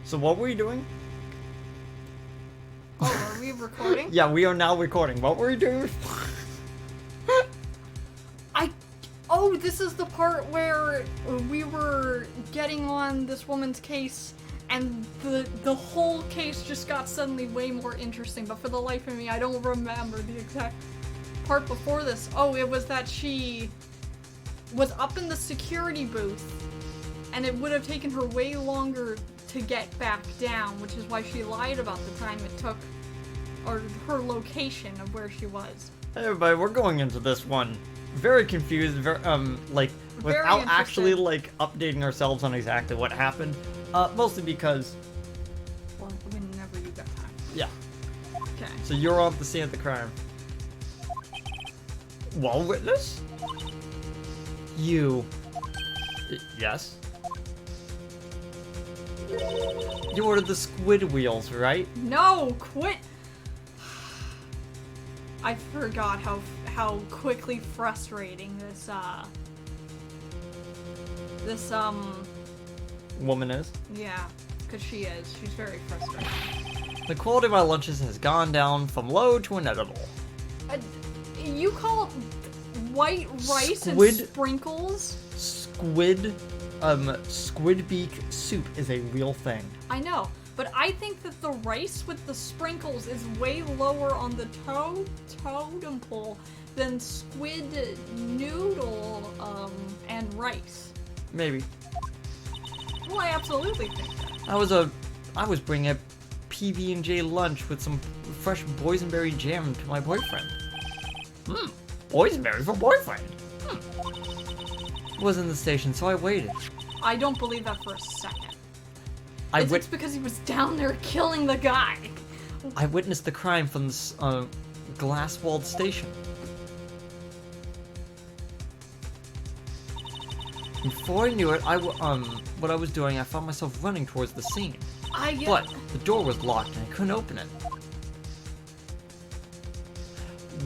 So what were you doing? Oh, are we recording? Yeah, we are now recording. What were you doing before? Oh, this is the part where we were getting on this woman's case, and the whole case just got suddenly way more interesting, but for the life of me, I don't remember the exact part before this. Oh, it was that she was up in the security booth, and it would have taken her way longer to get back down, which is why she lied about the time it took, or her location of where she was. Hey everybody, we're going into this one very confused, without actually updating ourselves on exactly what happened. Mostly because, Well, whenever you got time. yeah. Okay. So you're off the scene of the crime. Well, witness? You. Yes? You ordered the squid wheels, right? No, quit! I forgot how quickly frustrating this Woman is. yeah, because she is. She's very frustrating. The quality of my lunches has gone down from low to inedible. You call white rice Squid- and sprinkles? Squid beak soup is a real thing. I know, but I think that the rice with the sprinkles is way lower on the totem pole than squid noodle and rice. Maybe. Well, I absolutely think that. I was bringing a PB&J lunch with some fresh boysenberry jam to my boyfriend. Boysenberry for boyfriend. Was in the station, so I waited. I don't believe that for a second. It's It's because he was down there killing the guy. I witnessed the crime from this glass-walled station. Before I knew it, what I was doing, I found myself running towards the scene. But the door was locked and I couldn't open it.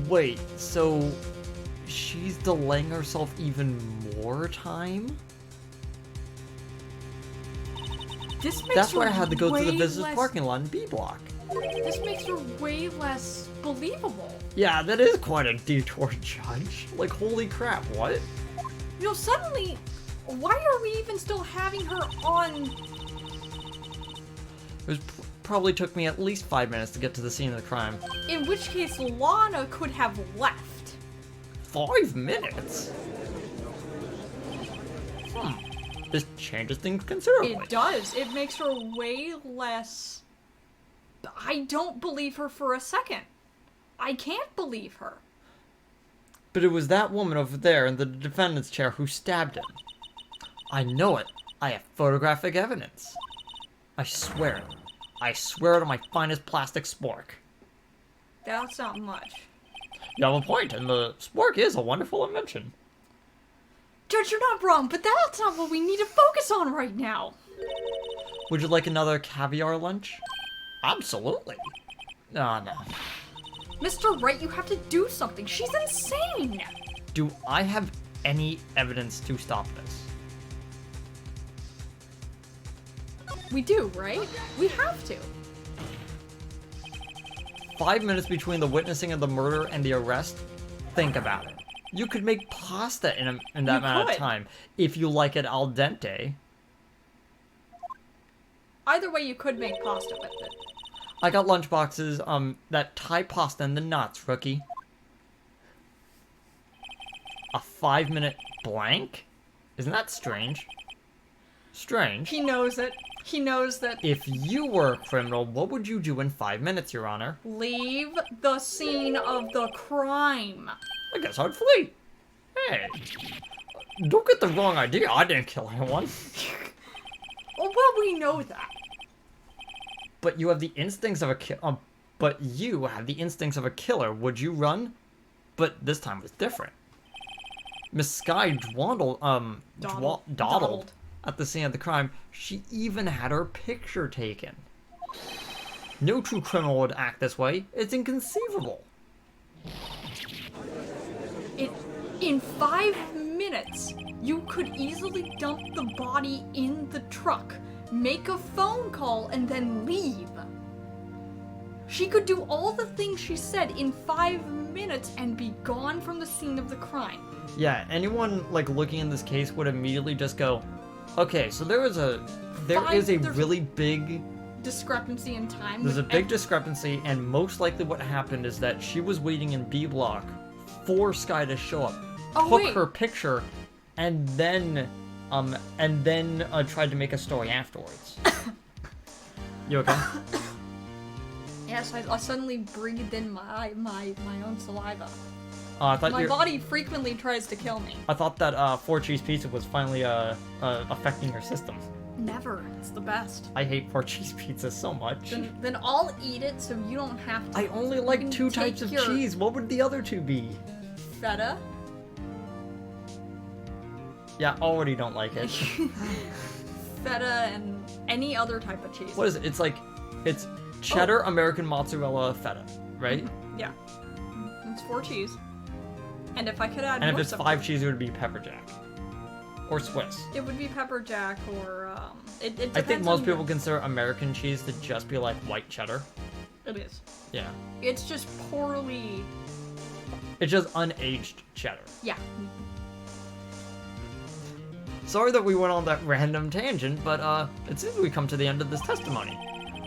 Wait, so she's delaying herself even more time? That's why I had to go to the business parking lot in B block. This makes her way less believable. Yeah, that is quite a detour, Judge. Like, holy crap, what? You know, suddenly, why are we even still having her on? It probably took me at least 5 minutes to get to the scene of the crime. In which case, Lana could have left. 5 minutes? This changes things considerably. It does. It makes her way less... I don't believe her for a second. I can't believe her. But it was that woman over there in the defendant's chair who stabbed him. I know it. I have photographic evidence. I swear it. I swear it on my finest plastic spork. That's not much. You have a point, and the spork is a wonderful invention. Judge, you're not wrong, but that's not what we need to focus on right now. Would you like another caviar lunch? Absolutely. Oh, no. Mr. Wright, you have to do something. She's insane. Do I have any evidence to stop this? We do, right? We have to. 5 minutes between the witnessing of the murder and the arrest? Think about it. You could make pasta in that amount of time, if you like it al dente. Either way, you could make pasta with it. I got lunch boxes, that Thai pasta and the nuts, rookie. A 5-minute blank? Isn't that strange? Strange. He knows it. He knows that. If you were a criminal, what would you do in 5 minutes, Your Honor? Leave the scene of the crime. I guess I'd flee. Hey, don't get the wrong idea. I didn't kill anyone. Well, we know that. But you have the instincts of a killer. Would you run? But this time was different. Miss Sky dawdled at the scene of the crime. She even had her picture taken. No true criminal would act this way. It's inconceivable. In 5 minutes, you could easily dump the body in the truck make a phone call, and then leave. She could do all the things she said in 5 minutes and be gone from the scene of the crime. Yeah, anyone like looking in this case would immediately just go, okay, so there is a There's really big discrepancy in time. There's a with big discrepancy, and most likely what happened is that she was waiting in B block for Sky to show up, took her picture, and then tried to make a story afterwards. You okay? Yes, I suddenly breathed in my own saliva. I thought My body frequently tries to kill me. I thought that 4 cheese pizza was finally affecting your system. Never. It's the best. I hate 4 cheese pizza so much. Then I'll eat it so you don't have to. I only like 2 types of cheese. What would the other 2 be? Feta. Yeah, already don't like it. Feta and any other type of cheese. What is it? It's cheddar, American mozzarella, feta, right? Yeah. It's 4 cheese. And if I could add And more if it's 5 cheese, it would be pepper jack. Or Swiss. It would be pepper jack or it depends. I think most people consider American cheese to just be like white cheddar. It is. Yeah. It's just poorly. It's just unaged cheddar. Yeah. Sorry that we went on that random tangent, but it seems we come to the end of this testimony.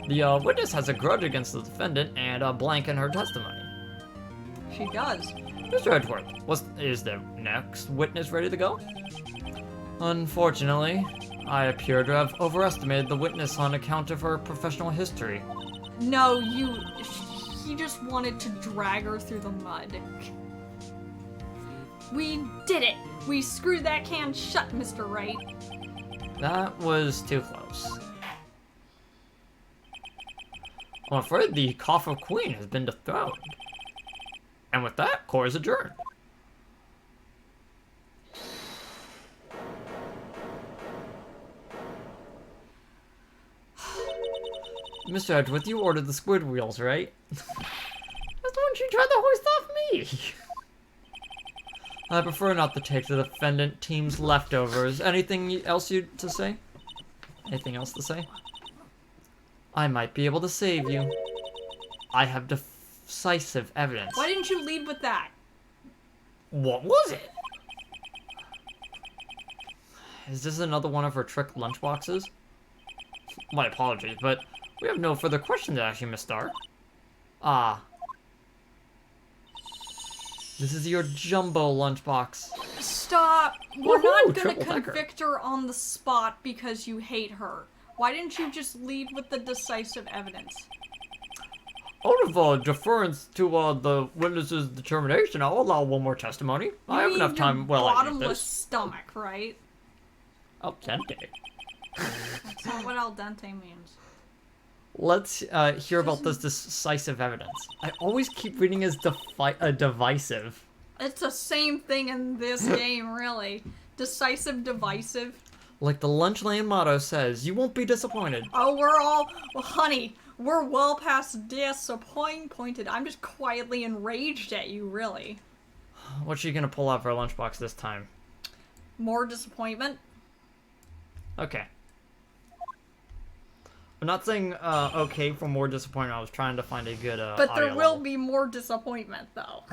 The witness has a grudge against the defendant and a blank in her testimony. She does. Mr. Edgeworth, is the next witness ready to go? Unfortunately, I appear to have overestimated the witness on account of her professional history. No, he just wanted to drag her through the mud. We did it! We screwed that can shut, Mr. Wright. That was too close. I'm afraid the cough of Queen has been dethroned. And with that, court is adjourned. Mr. Edgeworth, you ordered the squid wheels, right? That's the one you tried to hoist off me! I prefer not to take the defendant team's leftovers. Anything else to say? Anything else to say? I might be able to save you. I have decisive evidence. Why didn't you lead with that? What was it? Is this another one of her trick lunchboxes? My apologies, but we have no further questions to ask you, Miss Starr. Ah. This is your jumbo lunchbox. Stop! We're not gonna triple decker. convict her on the spot because you hate her. Why didn't you just lead with the decisive evidence? Out of deference to the witness's determination, I'll allow one more testimony. I have enough time. Well, I need bottomless this. stomach, right? Al dente. That's not what al dente means. Let's hear about this decisive evidence. I always keep reading as divisive. It's the same thing in this game, really. Decisive, divisive. Like the Lunchland motto says, you won't be disappointed. Oh, well, honey, we're well past disappointed. I'm just quietly enraged at you, really. What's she gonna pull out for a lunchbox this time? More disappointment? Okay. I'm not saying okay for more disappointment. I was trying to find a good but there audio will level. be more disappointment, though.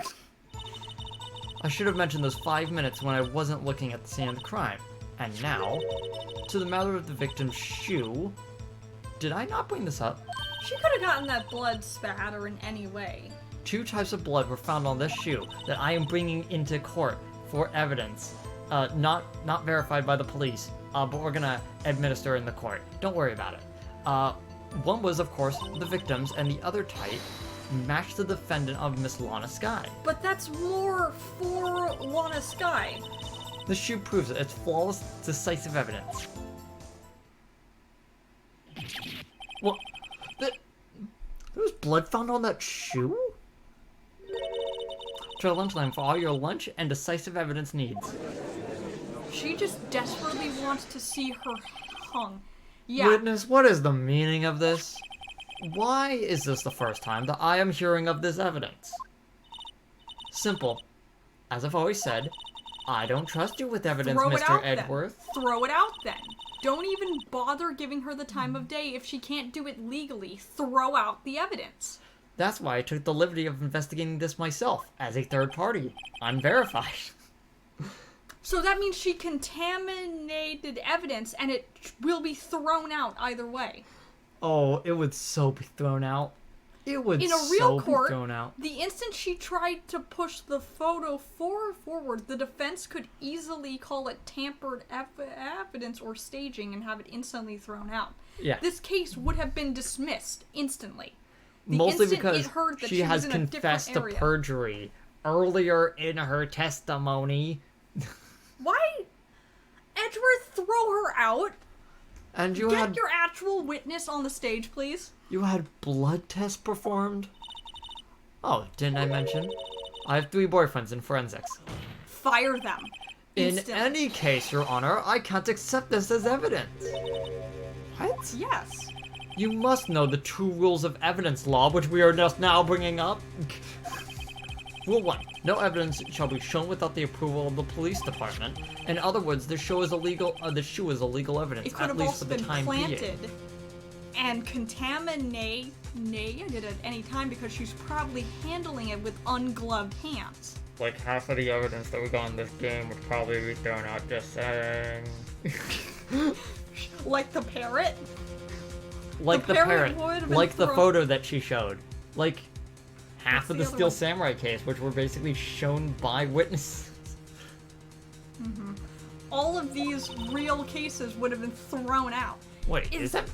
I should have mentioned those 5 minutes when I wasn't looking at the scene of the crime. And now, to the matter of the victim's shoe. Did I not bring this up? She could have gotten that blood spatter in any way. 2 types of blood were found on this shoe that I am bringing into court for evidence. Not verified by the police, but we're gonna administer in the court. Don't worry about it. One was, of course, the victim's, and the other type matched the defendant of Miss Lana Skye. But that's more for Lana Skye. The shoe proves it. It's flawless, decisive evidence. What? There was blood found on that shoe? Try Lunchland for all your lunch and decisive evidence needs. She just desperately wants to see her hung. Yeah. Witness, what is the meaning of this? Why is this the first time that I am hearing of this evidence? Simple. As I've always said, I don't trust you with evidence, Throw it Mr. out then. Edgeworth. Throw it out then. Don't even bother giving her the time of day if she can't do it legally. Throw out the evidence. That's why I took the liberty of investigating this myself, as a third party, unverified. So that means she contaminated evidence, and it will be thrown out either way. Oh, it would so be thrown out. It would In a real so court, be thrown out. the instant she tried to push the photo forward, the defense could easily call it tampered evidence or staging and have it instantly thrown out. Yeah. This case would have been dismissed instantly. Mostly instant because it heard that she has was in a confessed to different area. perjury earlier in her testimony. Why? Edgeworth, throw her out. And you Get had your actual witness on the stage, please. you had blood tests performed? Oh, didn't I mention? I have 3 boyfriends in forensics. Fire them. In Instantly. any case, Your Honor, I can't accept this as evidence. What? Yes. You must know the 2 rules of evidence law, which we are just now bringing up. Rule 1. No evidence shall be shown without the approval of the police department. In other words, the shoe is illegal evidence, It could at have least also for the been time planted being. and contaminated at any time because she's probably handling it with ungloved hands. Like, half of the evidence that we got in this game would probably be thrown out, just saying. Like the parrot? Like the parrot parrot. would have been Like the thrown- photo that she showed. Like, half What's of the the other Steel one? Samurai case, which were basically shown by witnesses. All of these real cases would have been thrown out. Wait, Is is that...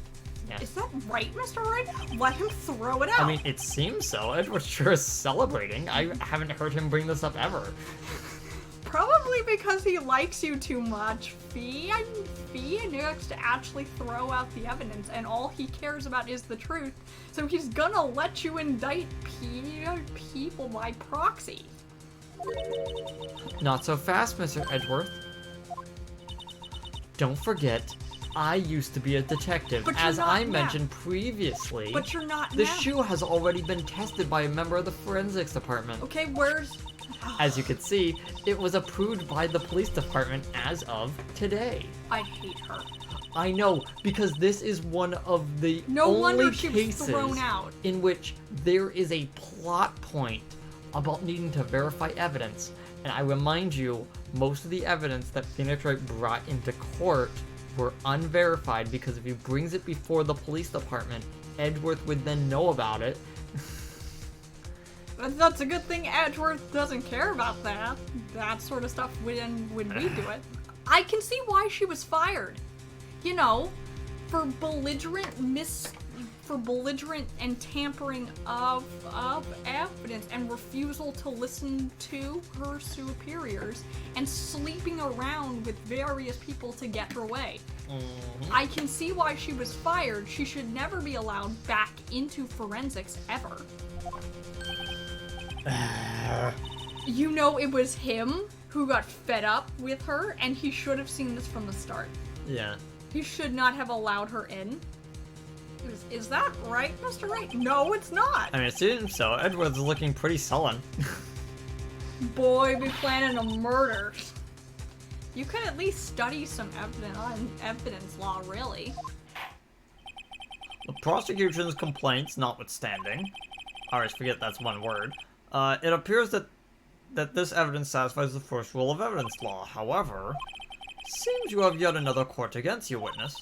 Yeah. Is that right, Mr. Wright? Let him throw it out. I mean, it seems so. Edward sure is celebrating. I haven't heard him bring this up ever. Probably because he likes you too much. Fee needs to actually throw out the evidence, and all he cares about is the truth. So he's gonna let you indict people by proxy. Not so fast, Mr. Edgeworth. Don't forget, I used to be a detective, But you're as not I now. mentioned previously. But you're not The now. shoe has already been tested by a member of the forensics department. Okay, where's... As you can see, it was approved by the police department as of today. I hate her. I know, because this is one of the No only wonder she was cases thrown out. in which there is a plot point about needing to verify evidence. And I remind you, most of the evidence that Phoenix Wright brought into court were unverified, because if he brings it before the police department, Edgeworth would then know about it. That's a good thing Edgeworth doesn't care about that sort of stuff when we do it. I can see why she was fired. You know, for belligerent and tampering of evidence and refusal to listen to her superiors and sleeping around with various people to get her way. I can see why she was fired. She should never be allowed back into forensics ever. You know, it was him who got fed up with her, and he should have seen this from the start. Yeah. He should not have allowed her in. Is that right, Mr. Wright? No, it's not. I mean, it seems so. Edgeworth's looking pretty sullen. Boy, be planning a murder. You could at least study some evidence law, really. The prosecution's complaints notwithstanding, I always forget that's one word, it appears that this evidence satisfies the first rule of evidence law. However, seems you have yet another court against you, witness.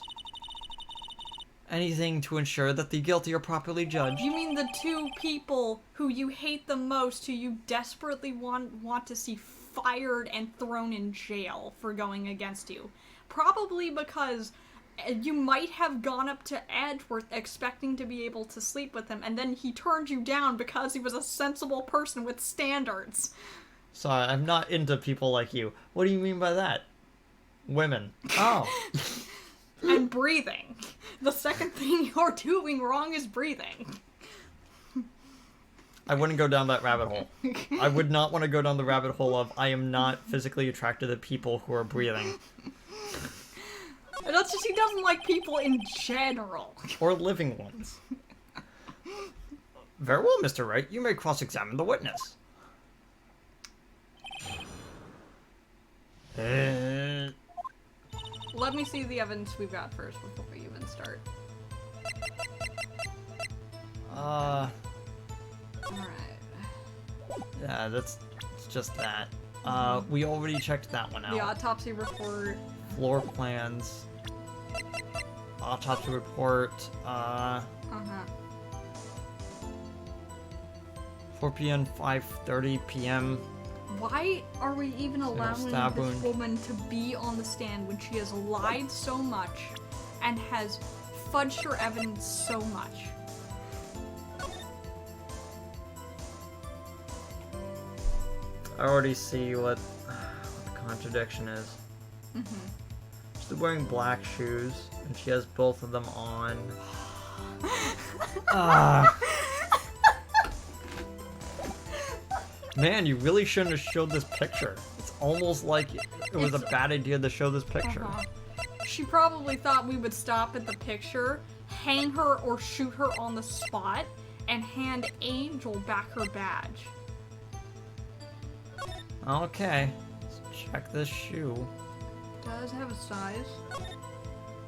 Anything to ensure that the guilty are properly judged? You mean the 2 people who you hate the most, who you desperately want to see fired and thrown in jail for going against you? Probably because you might have gone up to Edgeworth expecting to be able to sleep with him, and then he turned you down because he was a sensible person with standards. Sorry, I'm not into people like you. What do you mean by that? Women. Oh. And breathing. The second thing you're doing wrong is breathing. I wouldn't go down that rabbit hole. I would not want to go down the rabbit hole of I am not physically attracted to people who are breathing. And that's just he doesn't like people in general. Or living ones. Very well, Mr. Wright. You may cross-examine the witness. Let me see the evidence we've got first before we even start. Uh, Alright. yeah, it's just that. We already checked that one out. The autopsy report. Floor plans. Autopsy report. Uh-huh. 4 p.m., 5:30 p.m. Why are we even allowing stab this wound. woman to be on the stand when she has lied so much and has fudged her evidence so much? I already see what the contradiction is. She's wearing black shoes, and she has both of them on. Man, you really shouldn't have showed this picture. It's almost like it was a bad idea to show this picture. She probably thought we would stop at the picture, hang her or shoot her on the spot, and hand Angel back her badge. Okay, let's check this shoe. Does have a size.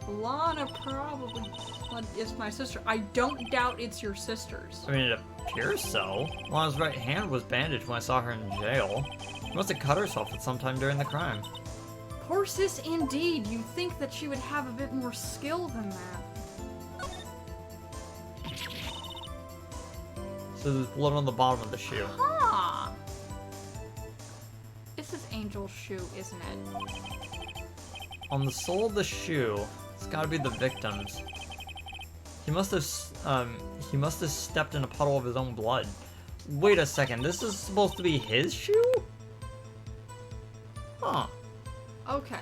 Lana probably. Well, it's my sister. I don't doubt it's your sister's. I mean, it appears so. Lana's right hand was bandaged when I saw her in jail. She must have cut herself at some time during the crime. Poor sis, indeed. You'd think that she would have a bit more skill than that. So there's blood on the bottom of the shoe. Huh. This is Angel's shoe, isn't it? On the sole of the shoe, it's gotta be the victim's. He must have stepped in a puddle of his own blood. Wait a second, this is supposed to be his shoe? Huh. Okay.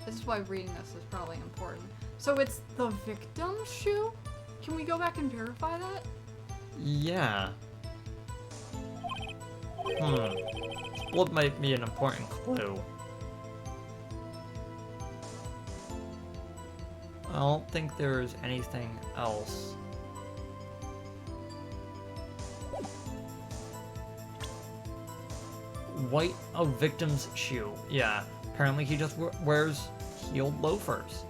This is why reading this is probably important. So it's the victim's shoe? Can we go back and verify that? Yeah. Blood might be an important clue. I don't think there's anything else. White, a victim's shoe. Yeah, apparently he just wears heeled loafers.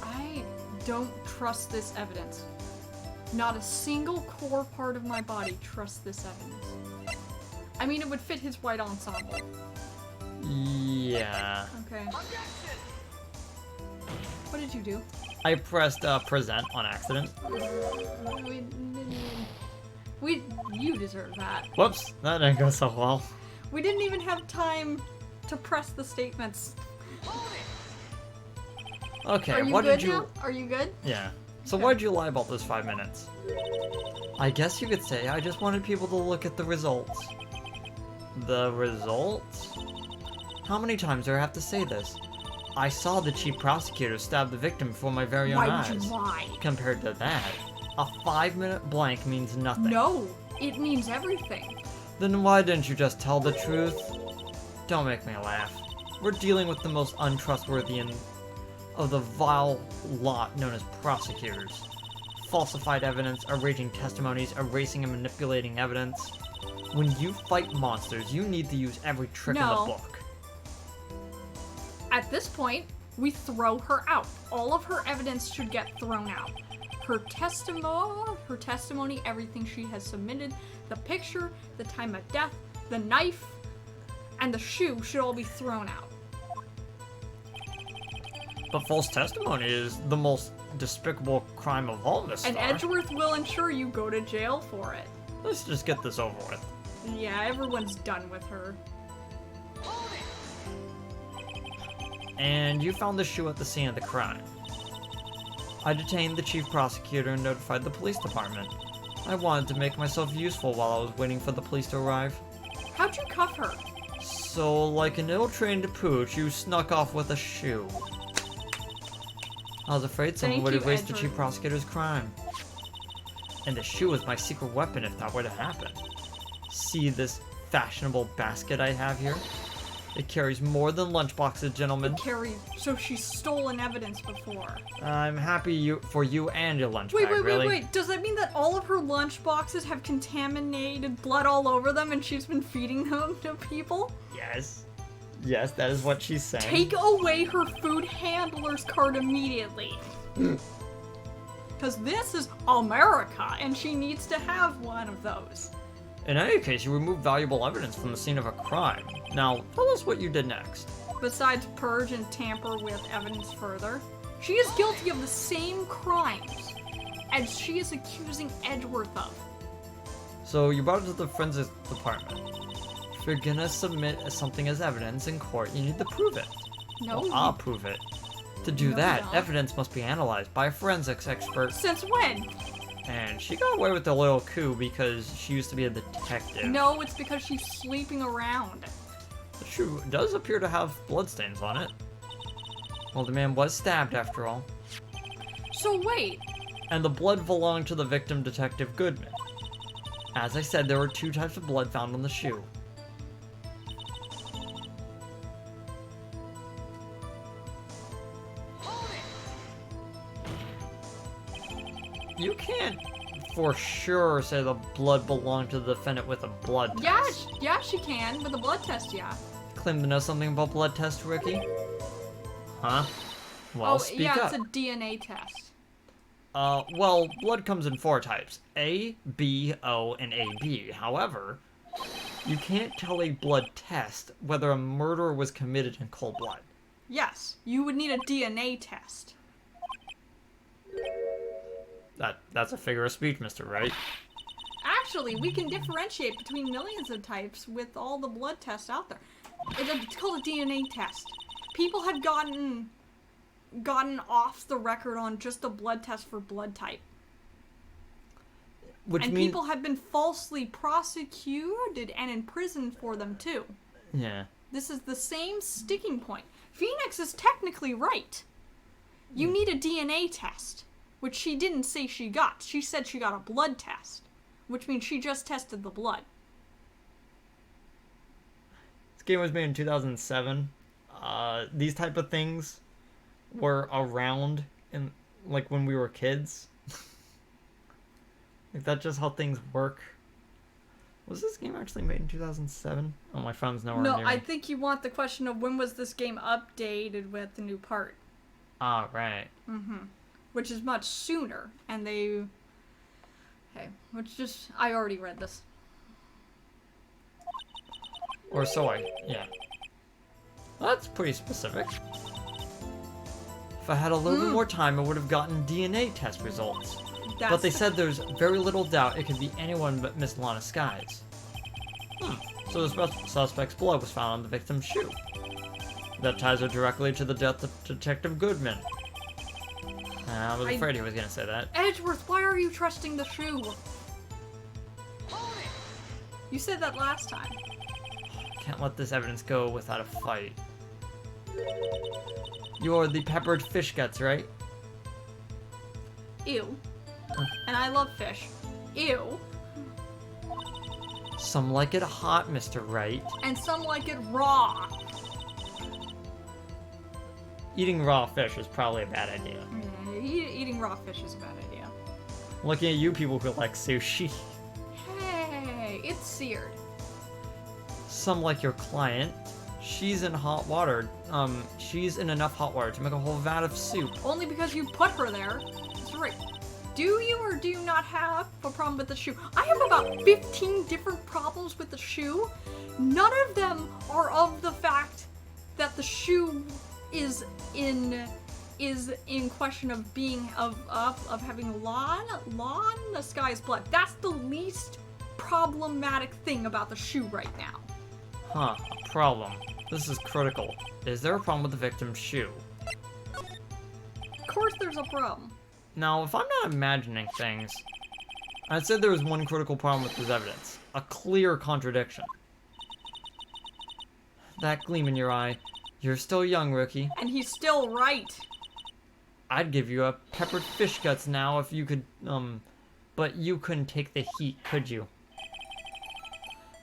I don't trust this evidence. Not a single core part of my body trusts this evidence. I mean, it would fit his white ensemble. Yeah. Okay. What did you do? I pressed present on accident. You deserve that. Whoops, that didn't go so well. We didn't even have time to press the statements. Okay, Are you what good did you... now? Are you good? Yeah. So Okay. why'd you lie about those 5 minutes? I guess you could say I just wanted people to look at the results. The results? How many times do I have to say this? I saw the chief prosecutor stab the victim before my very own Why eyes. would you lie? Compared to that, a 5-minute blank means nothing. No, it means everything. Then why didn't you just tell the truth? Don't make me laugh. We're dealing with the most untrustworthy of the vile lot known as prosecutors. Falsified evidence, arranging testimonies, erasing and manipulating evidence. When you fight monsters, you need to use every trick in the No. book. At this point, we throw her out. All of her evidence should get thrown out. Her testimony, everything she has submitted, the picture, the time of death, the knife, and the shoe should all be thrown out. But false testimony is the most despicable crime of all, Miss And Starr. Edgeworth will ensure you go to jail for it. Let's just get this over with. Yeah, everyone's done with her. And you found the shoe at the scene of the crime. I detained the chief prosecutor and notified the police department. I wanted to make myself useful while I was waiting for the police to arrive. How'd you cuff her? So, like an ill-trained pooch, you snuck off with a shoe. I was afraid someone Thank would you, erase the Edward. chief prosecutor's crime. And the shoe was my secret weapon if that were to happen. See this fashionable basket I have here? It carries more than lunchboxes, gentlemen. Carrie, so she's stolen evidence before. I'm happy for you and your lunch bag, really. Wait. Does that mean that all of her lunch boxes have contaminated blood all over them and she's been feeding them to people? Yes. Yes, that is what she's saying. Take away her food handler's card immediately. Because this is America, and she needs to have one of those. In any case, you removed valuable evidence from the scene of a crime. Now, tell us what you did next. Besides purge and tamper with evidence further, she is guilty of the same crimes as she is accusing Edgeworth of. So you brought it to the forensics department. If you're gonna submit something as evidence in court, you need to prove it. No, Well, I'll prove it. To do No, that, you don't. evidence must be analyzed by a forensics expert. Since when? And she got away with a little coup because she used to be a detective. No, it's because she's sleeping around. The shoe does appear to have bloodstains on it. Well, the man was stabbed after all. So wait, And the blood belonged to the victim, Detective Goodman. As I said, there were 2 types of blood found on the shoe. You can't for sure say the blood belonged to the defendant with a blood test. yeah, she can, with a blood test, yeah. Claim to know something about blood tests, Ricky? Huh? Well, speak yeah, up. it's a DNA test. Well, blood comes in 4 types. A, B, O, and AB. However, you can't tell a blood test whether a murder was committed in cold blood. Yes, you would need a DNA test. That's a figure of speech, Mr. Wright. Actually, we can differentiate between millions of types with all the blood tests out there. It's called a DNA test. People have gotten off the record on just a blood test for blood type. Which And means... people have been falsely prosecuted and imprisoned for them too. Yeah. This is the same sticking point. Phoenix is technically right. You need a DNA test, which she didn't say she got. She said she got a blood test, which means she just tested the blood. This game was made in 2007. These type of things were around in, like, when we were kids. Like, that's just how things work. Was this game actually made in 2007? Oh, my phone's nowhere No, near I me. think you want the question of when was this game updated with the new part. Ah, right. Which is much sooner, and they... Okay, I already read this. Or so yeah. Well, that's pretty specific. If I had a little bit more time, I would have gotten DNA test results. But they said there's very little doubt it could be anyone but Miss Lana Skies. So the suspect's blood was found on the victim's shoe. That ties her directly to the death of Detective Goodman. I was afraid he was going to say that. Edgeworth, why are you trusting the shoe? You said that last time. Can't let this evidence go without a fight. You're the peppered fish guts, right? Ew. And I love fish. Ew. Some like it hot, Mr. Wright. And some like it raw. Eating raw fish is probably a bad idea. Eating raw fish is a bad idea. Looking at you people who like sushi. Hey, it's seared. Some like your client. She's in hot water. She's in enough hot water to make a whole vat of soup. Only because you put her there. That's right. Do you or do you not have a problem with the shoe? I have about 15 different problems with the shoe. None of them are of the fact that the shoe is in question of being of having Lana Sky's blood. That's the least problematic thing about the shoe right now. Huh, a problem. This is critical. Is there a problem with the victim's shoe? Of course there's a problem. Now, if I'm not imagining things, I'd say there was one critical problem with this evidence. A clear contradiction. That gleam in your eye. You're still young, rookie. And he's still right. I'd give you a peppered fish guts now if you could, but you couldn't take the heat, could you?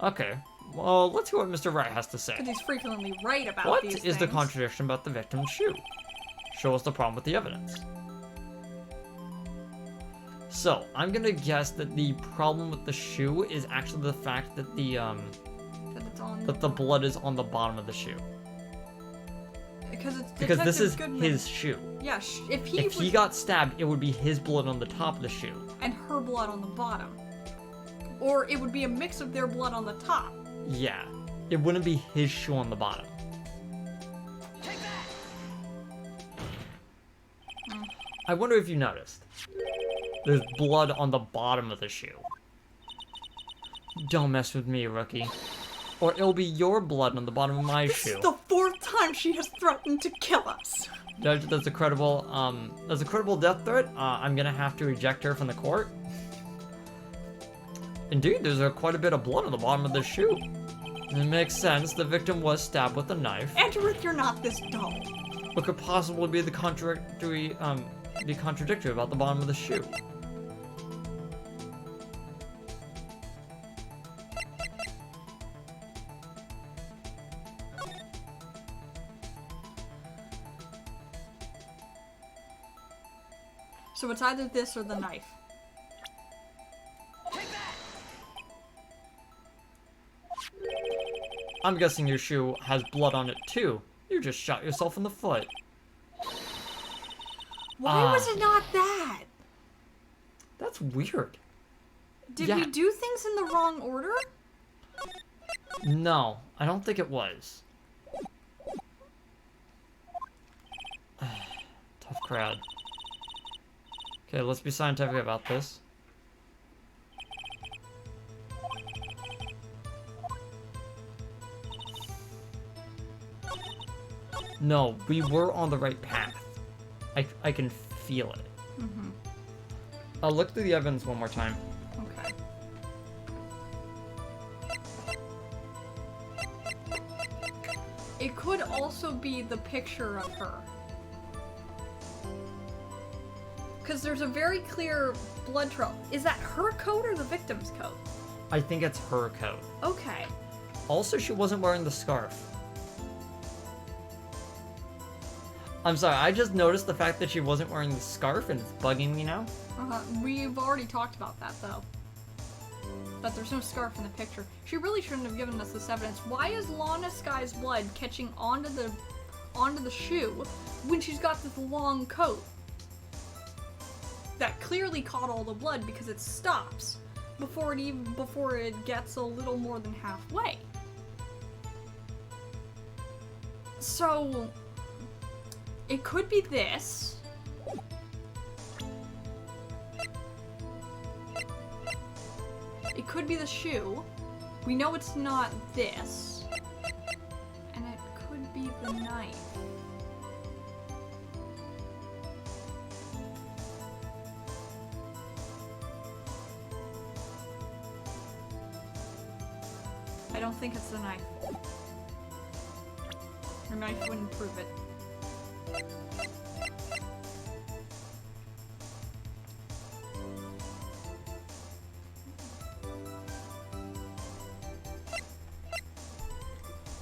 Okay, well, let's hear what Mr. Wright has to say. Because he's frequently right about What these is things. the contradiction about the victim's shoe? Show us the problem with the evidence. So, I'm gonna guess that the problem with the shoe is actually the fact that That it's on... that the blood is on the bottom of the shoe. Because it's Because this is Detective Goodman. his shoe. Yeah, if If he got stabbed, it would be his blood on the top of the shoe. and her blood on the bottom. Or it would be a mix of their blood on the top. Yeah. It wouldn't be his shoe on the bottom. I wonder if you noticed. There's blood on the bottom of the shoe. Don't mess with me, rookie. Or it'll be your blood on the bottom of my This shoe. is the 4th time she has threatened to kill us. Judge, that's a credible death threat. I'm gonna have to eject her from the court. Indeed, there's quite a bit of blood on the bottom of the shoe. It makes sense. The victim was stabbed with a knife. Edgeworth, you're not this dull. What could possibly be the contradictory about the bottom of the shoe? So it's either this or the knife. I'm guessing your shoe has blood on it too. You just shot yourself in the foot. Why was it not that? That's weird. Did Yeah. we do things in the wrong order? No, I don't think it was. Tough crowd. Okay, let's be scientific about this. No, we were on the right path. I can feel it. Mm-hmm. I'll look through the evidence one more time. Okay. It could also be the picture of her. Because there's a very clear blood trail. Is that her coat or the victim's coat? I think it's her coat. Okay. Also, she wasn't wearing the scarf. I'm sorry, I just noticed the fact that she wasn't wearing the scarf and it's bugging me now. We've already talked about that, though. That there's no scarf in the picture. She really shouldn't have given us this evidence. Why is Lana Sky's blood catching onto the shoe when she's got this long coat? That clearly caught all the blood because it stops before it gets a little more than halfway. So it could be this. It could be the shoe. We know it's not this. And it could be the knife. I don't think it's the knife. Her knife wouldn't prove it.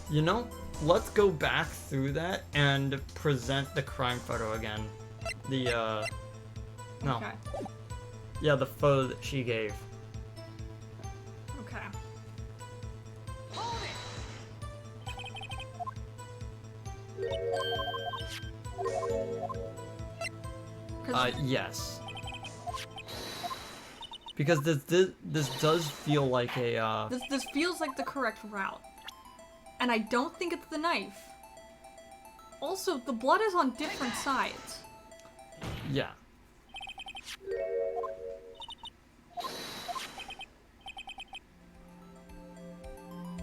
You know, let's go back through that and present the crime photo again. No. Okay. Yeah, the photo that she gave. Okay. Yes. Because this does feel like a, This feels like the correct route. And I don't think it's the knife. Also, the blood is on different sides. yeah.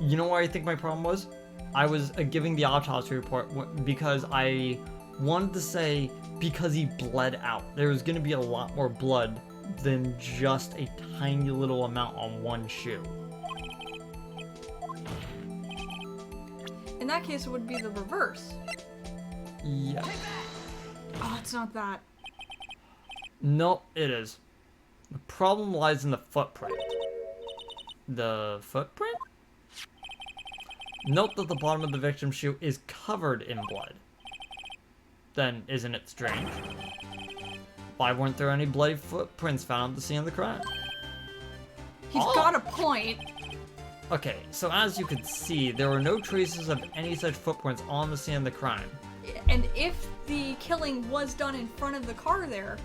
You know what I think my problem was? I was giving the autopsy report because I wanted to say because he bled out. There was going to be a lot more blood than just a tiny little amount on one shoe. In that case, it would be the reverse. Yeah. Oh, it's not that. No, it is. The problem lies in the footprint. The footprint? Note that the bottom of the victim's shoe is covered in blood. Then, isn't it strange? Why weren't there any bloody footprints found at the scene of the crime? He's got a point. Okay, so as you could see, there were no traces of any such footprints on the scene of the crime. And if the killing was done in front of the car there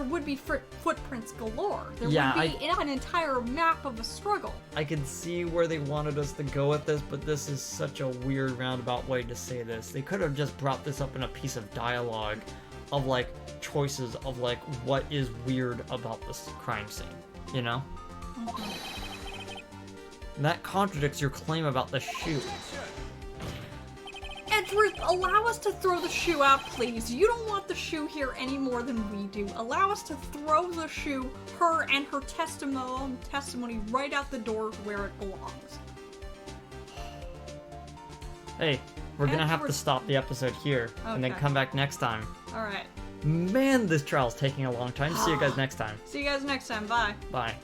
would be footprints galore. There Yeah, would be an entire map of a struggle. I could see where they wanted us to go with this, but this is such a weird roundabout way to say this. They could have just brought this up in a piece of dialogue of, like, choices of, like, what is weird about this crime scene, you know? And that contradicts your claim about the shoe. Edgeworth, allow us to throw the shoe out, please. You don't want the shoe here any more than we do. Allow us to throw the shoe, her and her testimony right out the door where it belongs. Hey, we're gonna have to Edgeworth. stop the episode here, and then Okay. come back next time. Alright. Man, this trial's taking a long time. See you guys next time. See you guys next time. Bye. Bye.